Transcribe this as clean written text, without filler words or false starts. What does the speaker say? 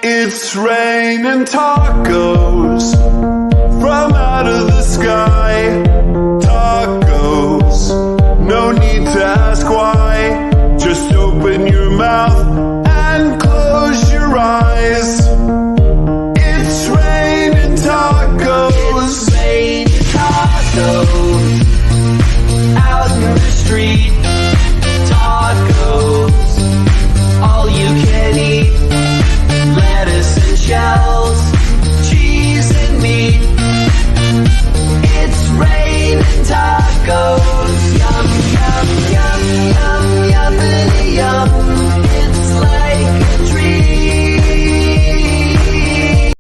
It's raining tacos from out of the sky. Tacos, no need to ask why. Just open your mouth and close your eyes. It's raining tacos. It's raining tacos out in the street.